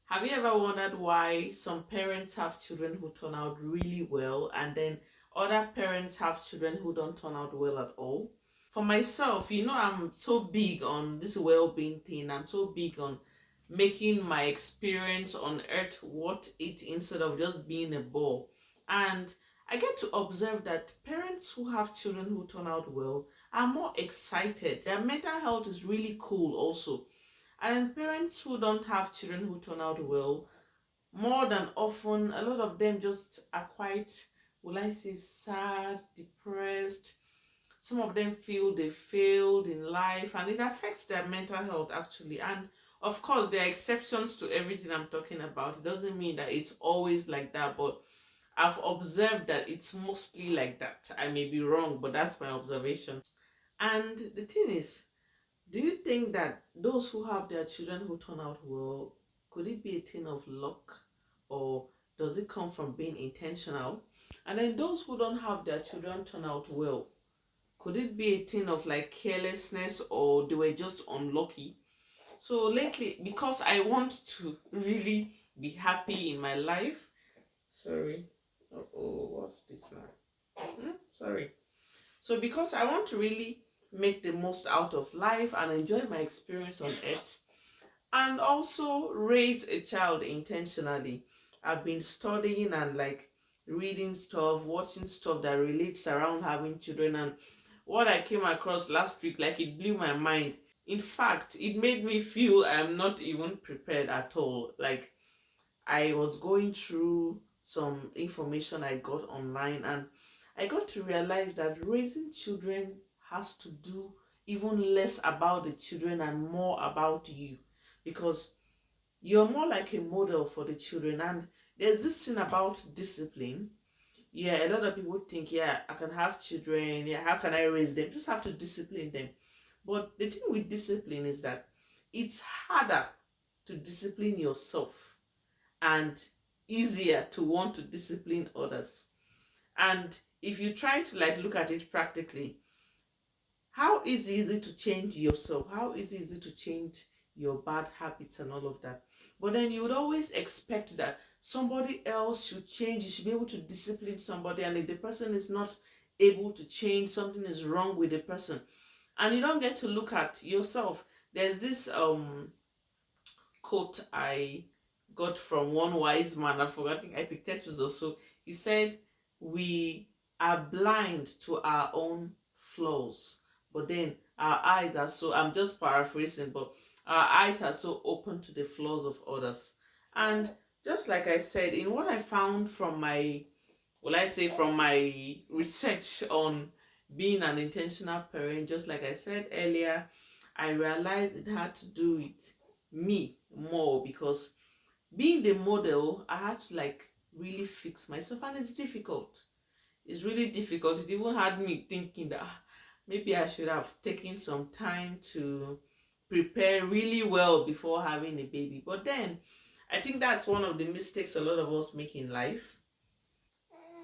Have you ever wondered why some parents have children who turn out really well and then other parents have children who don't turn out well at all? For myself, I'm so big on this well-being thing. I'm so big on making my experience on earth worth it instead of just being a bore. And I get to observe that parents who have children who turn out well are more excited. Their mental health is really cool also. And parents who don't have children who turn out well, more than often, a lot of them just are quite, will I say, sad, depressed. Some of them feel they failed in life and it affects their mental health actually. And of course, there are exceptions to everything I'm talking about. It doesn't mean that it's always like that, but I've observed that it's mostly like that. I may be wrong, but that's my observation. And the thing is, do you think that those who have their children who turn out well, could it be a thing of luck or does it come from being intentional? And then those who don't have their children turn out well, could it be a thing of like carelessness or they were just unlucky? So lately, because I want to really be happy in my life, sorry, oh, what's this now? Sorry. So because I want to really make the most out of life and enjoy my experience on earth and also raise a child intentionally, I've been studying and like reading stuff, watching stuff that relates around having children. And what I came across last week, like, it blew my mind. In fact, it made me feel I'm not even prepared at all. Like, I was going through some information I got online and I got to realize that raising children has to do even less about the children and more about you, because you're more like a model for the children. And there's this thing about discipline. Yeah, a lot of people think, yeah, I can have children, yeah, how can I raise them? Just have to discipline them. But the thing with discipline is that it's harder to discipline yourself and easier to want to discipline others. And if you try to like look at it practically, how easy is it to change yourself? How easy is it to change your bad habits and all of that? But then you would always expect that somebody else should change. You should be able to discipline somebody. And if the person is not able to change, something is wrong with the person. And you don't get to look at yourself. There's this quote I got from one wise man. I've forgotten Epictetus or so. He said, "We are blind to our own flaws, but then our eyes are so," I'm just paraphrasing, but our eyes are so open to the flaws of others. And just like I said, in what I found from my, well, I say from my research on being an intentional parent, just like I said earlier, I realized it had to do with me more, because being the model, I had to like really fix myself, and it's difficult. It's really difficult. It even had me thinking that maybe I should have taken some time to prepare really well before having a baby. But then I think that's one of the mistakes a lot of us make in life.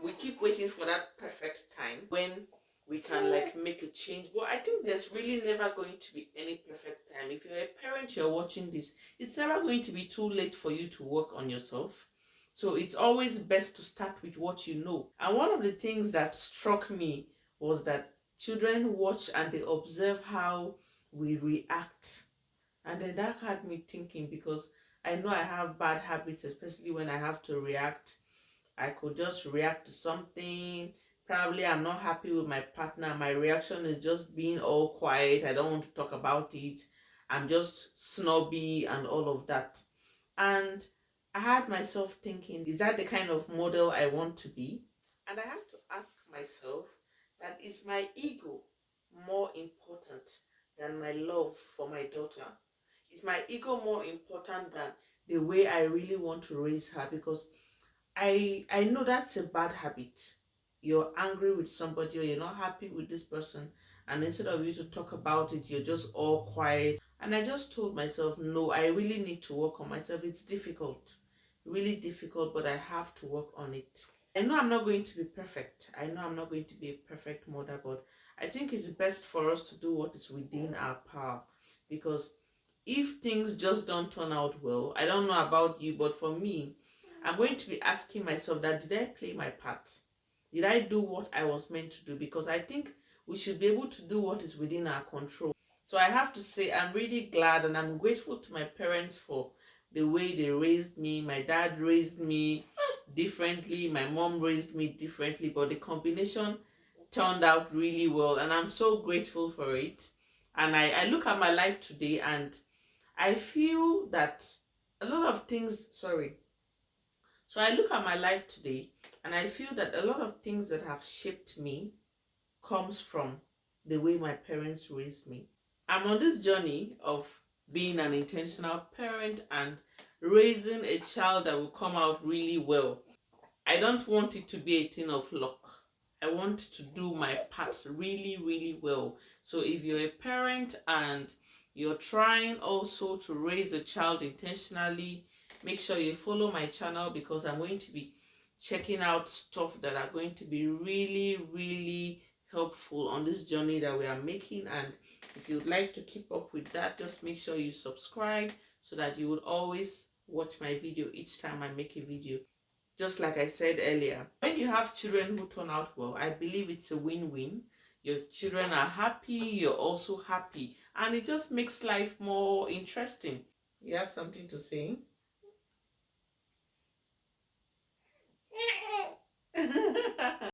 We keep waiting for that perfect time when we can like make a change, but I think there's really never going to be any perfect time. If you're a parent, you're watching this, it's never going to be too late for you to work on yourself. So it's always best to start with what you know. And one of the things that struck me was that children watch and they observe how we react. And then that had me thinking, because I know I have bad habits, especially when I have to react. I could just react to something. Probably I'm not happy with my partner. My reaction is just being all quiet. I don't want to talk about it. I'm just snobby and all of that. And I had myself thinking, is that the kind of model I want to be? And I have to ask myself, that is my ego more important than my love for my daughter? Is my ego more important than the way I really want to raise her? Because I know that's a bad habit. You're angry with somebody or you're not happy with this person, and instead of you to talk about it, you're just all quiet. And I just told myself, no, I really need to work on myself. It's difficult, really difficult, but I have to work on it. I know I'm not going to be perfect. I know I'm not going to be a perfect mother, but I think it's best for us to do what is within our power, because if things just don't turn out well, I don't know about you, but for me, I'm going to be asking myself that, did I play my part? Did I do what I was meant to do? Because I think we should be able to do what is within our control. So I have to say, I'm really glad and I'm grateful to my parents for the way they raised me. My dad raised me differently, my mom raised me differently, but the combination turned out really well, and I'm so grateful for it. And I look at my life today and I feel that a lot of things, sorry. So I look at my life today and I feel that a lot of things that have shaped me comes from the way my parents raised me. I'm on this journey of being an intentional parent and raising a child that will come out really well. I don't want it to be a thing of luck. I want to do my part really, really well. So if you're a parent and you're trying also to raise a child intentionally, make sure you follow my channel, because I'm going to be checking out stuff that are going to be really, really helpful on this journey that we are making. And if you'd like to keep up with that, just make sure you subscribe so that you would always watch my video each time I make a video. Just like I said earlier, when you have children who turn out well, I believe it's a win-win. Your children are happy, you're also happy, and it just makes life more interesting. You have something to say?